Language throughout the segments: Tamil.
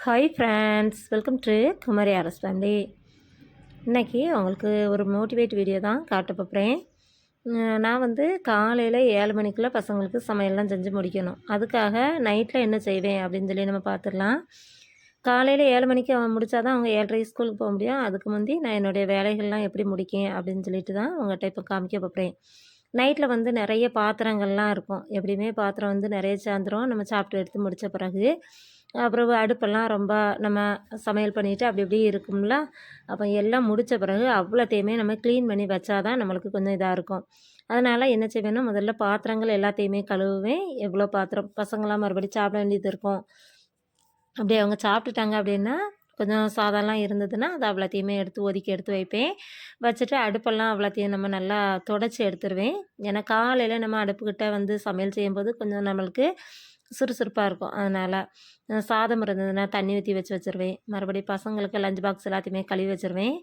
Hi friends, welcome to Kumari Aras family. இன்றைக்கி உங்களுக்கு ஒரு மோட்டிவேட் வீடியோ தான் காட்ட போகிறேன். நான் காலையில் 7 மணிக்குள்ளே பசங்களுக்கு சமையல்லாம் செஞ்சு முடிக்கணும். அதுக்காக நைட்டில் என்ன செய்வேன் அப்படின்னு சொல்லி நம்ம பார்த்துடலாம். காலையில் 7 மணிக்கு அவன் முடித்தா தான் அவங்க 7:30 ஸ்கூலுக்கு போக முடியும். அதுக்கு முந்தி நான் என்னுடைய வேலைகள்லாம் எப்படி முடிக்கேன் அப்படின்னு சொல்லிட்டு தான் உங்கள்கிட்ட இப்போ காமிக்க போகிறேன். நைட்டில் நிறைய பாத்திரங்கள்லாம் இருக்கும். எப்படியுமே பாத்திரம் நிறைய சேர்ந்துரும் நம்ம சாப்பிட்டு எடுத்து முடித்த பிறகு. அப்புறம் அடுப்பெல்லாம் ரொம்ப நம்ம சமையல் பண்ணிவிட்டு அப்படி இப்படி இருக்கும்ல. அப்போ எல்லாம் முடித்த பிறகு அவ்வளோத்தையுமே நம்ம க்ளீன் பண்ணி வச்சா தான் நம்மளுக்கு கொஞ்சம் இதாக இருக்கும். அதனால் என்ன செய்வேன்னா, முதல்ல பாத்திரங்கள் எல்லாத்தையுமே கழுவுவேன். எவ்வளோ பாத்திரம் பசங்களாம் மறுபடியும் சாப்பிட வேண்டியது இருக்கும். அப்படியே அவங்க சாப்பிட்டுட்டாங்க அப்படின்னா, கொஞ்சம் சாதம்லாம் இருந்ததுன்னா அது அவ்வளோத்தையுமே ஒதுக்கி எடுத்து வைப்பேன். வச்சுட்டு அடுப்பெல்லாம் அவ்வளோத்தையும் நம்ம நல்லா தொடச்சி எடுத்துருவேன். ஏன்னா காலையில் நம்ம அடுப்புக்கிட்ட சமையல் செய்யும்போது கொஞ்சம் நம்மளுக்கு சுறுசுறுப்பாக இருக்கும். அதனால் சாதம் இருந்ததுன்னா தண்ணி ஊற்றி வச்சுருவேன். மறுபடியும் பசங்களுக்கு லஞ்ச் பாக்ஸ் எல்லாத்தையுமே கழுவி வச்சுருவேன்.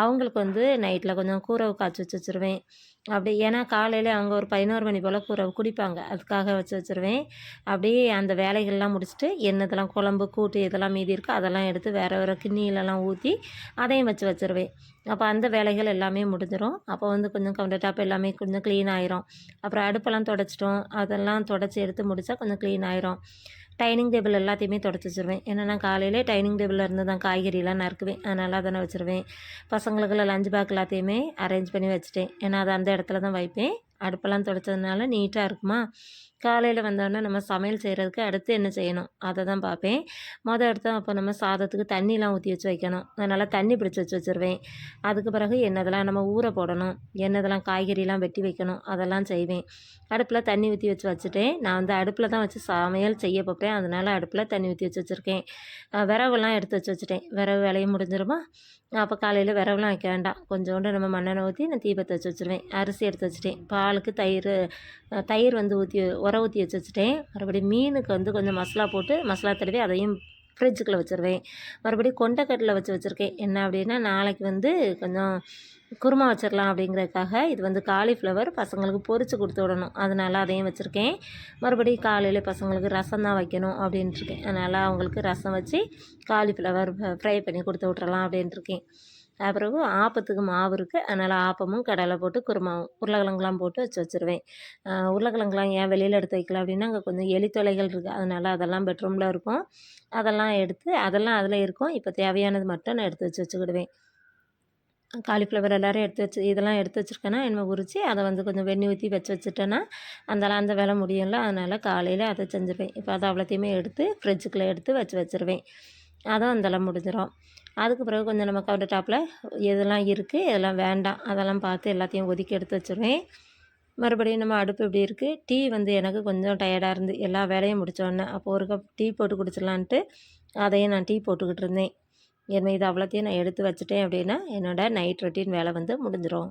அவங்களுக்கு நைட்டில் கொஞ்சம் கூரவு காய்ச்சி வச்சுருவேன். அப்படி ஏன்னா காலையில் அவங்க ஒரு 11 மணி போல் கூரவு குடிப்பாங்க. அதுக்காக வச்சுருவேன். அப்படியே அந்த வேலைகள்லாம் முடிச்சுட்டு என்னதெல்லாம் குழம்பு கூட்டு இதெல்லாம் மீதி இருக்கோ அதெல்லாம் எடுத்து வேறு வேறு கிண்ணியிலலாம் ஊற்றி அதையும் வச்சுருவேன். அப்போ அந்த வேலைகள் எல்லாமே முடிஞ்சிடும். அப்போ கொஞ்சம் கவுண்டர் டாப் எல்லாமே கொஞ்சம் க்ளீன் ஆயிரும். அப்புறம் அடுப்பெல்லாம் தொடச்சிட்டோம், அதெல்லாம் தொடச்சி எடுத்து முடித்தா கொஞ்சம் க்ளீன் ஆயிரும். டைனிங் டேபிள் எல்லாத்தையுமே தொடச்சி வச்சுருவேன். ஏன்னா நான் காலையிலே டைனிங் டேபிளில் இருந்து தான் காய்கறிலாம் நறுக்குவேன். அதனால் அதை நான் வச்சுருவேன். பசங்களுக்கெல்லாம் லஞ்ச் பேக் எல்லாத்தையுமே அரேஞ்ச் பண்ணி வச்சுட்டேன். ஏன்னா அதை அந்த இடத்துல தான் வைப்பேன். அடுப்பெல்லாம் துடைச்சதுனால நீட்டாக இருக்குமா. காலையில் வந்தோடனே நம்ம சமையல் செய்கிறதுக்கு அடுத்து என்ன செய்யணும் அதை தான் பார்ப்பேன். எடுத்து அப்போ நம்ம சாதத்துக்கு தண்ணிலாம் ஊற்றி வச்சு வைக்கணும். அதனால் தண்ணி பிடிச்சி வச்சுருவேன். அதுக்கு பிறகு என்னதெல்லாம் நம்ம ஊற போடணும், என்னதெல்லாம் காய்கறிலாம் வெட்டி வைக்கணும் அதெல்லாம் செய்வேன். அடுப்பில் தண்ணி ஊற்றி வச்சுட்டேன். நான் அடுப்பில் தான் வச்சு சமையல் செய்ய போகிறேன். அதனால் அடுப்பில் தண்ணி ஊற்றி வச்சுருக்கேன். விறகுலாம் எடுத்து வச்சுட்டேன். விறகு வேலையும் முடிஞ்சிருமா. அப்போ காலையில் விறகுலாம் வைக்க வேண்டாம். கொஞ்சோண்டு நம்ம மண்ணெண்ணெய் ஊற்றி நான் தீபத்தை வச்சுருவேன். அரிசி எடுத்து வச்சுட்டேன். பாலுக்கு தயிர் ஊற்றி ஊற்றி வச்சுட்டேன். மறுபடியும் மீனுக்கு கொஞ்சம் மசாலா போட்டு மசாலா தடவி அதையும் ஃப்ரிட்ஜுக்குள்ளே வச்சுருவேன். மறுபடியும் கொண்டைக்கடலை வச்சுருக்கேன். என்ன அப்படின்னா நாளைக்கு கொஞ்சம் குருமா வச்சிடலாம் அப்படிங்கிறதுக்காக. இது காலிஃப்ளவர் பசங்களுக்கு பொரித்து கொடுத்து விடணும். அதனால் அதையும் வச்சுருக்கேன். மறுபடியும் காலையில் பசங்களுக்கு ரசம் தான் வைக்கணும் அப்படின்ட்டுருக்கேன். அதனால் அவங்களுக்கு ரசம் வச்சு காலிஃப்ளவர் ஃப்ரை பண்ணி கொடுத்து விட்றலாம் அப்படின்ட்டுருக்கேன். அப்புறம் ஆப்பத்துக்கு மாவு இருக்குது. அதனால் ஆப்பமும் கடலை போட்டு குருமாவும் உருளைக்கிழங்குலாம் போட்டு வச்சுருவேன். உருளைக்கிழங்குலாம் ஏன் வெளியில் எடுத்து வைக்கல அப்படின்னா அங்கே கொஞ்சம் எலி தொல்லைகள் இருக்குது. அதனால் அதெல்லாம் பெட்ரூமில் இருக்கும். அதெல்லாம் எடுத்து அதெல்லாம் அதில் இருக்கும். இப்போ தேவையானது மட்டும் நான் எடுத்து வச்சுக்கிடுவேன். காலிஃப்ளவர் எல்லோரும் இதெல்லாம் எடுத்து வச்சுருக்கேன்னா என்னை உரித்து அதை கொஞ்சம் வெண்ணெய் ஊற்றி வச்சுட்டேன்னா அந்த வேலை முடியும்ல. அதனால் காலையில் அதை செஞ்சுருவேன். இப்போ அதை அவ்வளோத்தையுமே எடுத்து ஃப்ரிட்ஜுக்குள்ளே எடுத்து வச்சுருவேன். அதுவும் அதெல்லாம் முடிஞ்சிடும். அதுக்கு பிறகு கொஞ்சம் நம்ம கவுண்டர் டாப்பில் எதெல்லாம் இருக்குது எதெல்லாம் வேண்டாம் அதெல்லாம் பார்த்து எல்லாத்தையும் ஒதுக்கி எடுத்து வச்சுருவேன். மறுபடியும் நம்ம அடுப்பு இப்படி இருக்குது. டீ எனக்கு கொஞ்சம் டயர்டாக இருந்து எல்லா வேலையும் முடித்தோடனே அப்போ ஒரு கப் டீ போட்டு குடிச்சிடலான்ட்டு அதையும் நான் டீ போட்டுக்கிட்டு இருந்தேன். இது அவ்வளோத்தையும் நான் எடுத்து வச்சுட்டேன் அப்படின்னா என்னோடய நைட் ரொட்டீன் வேலை முடிஞ்சிடும்.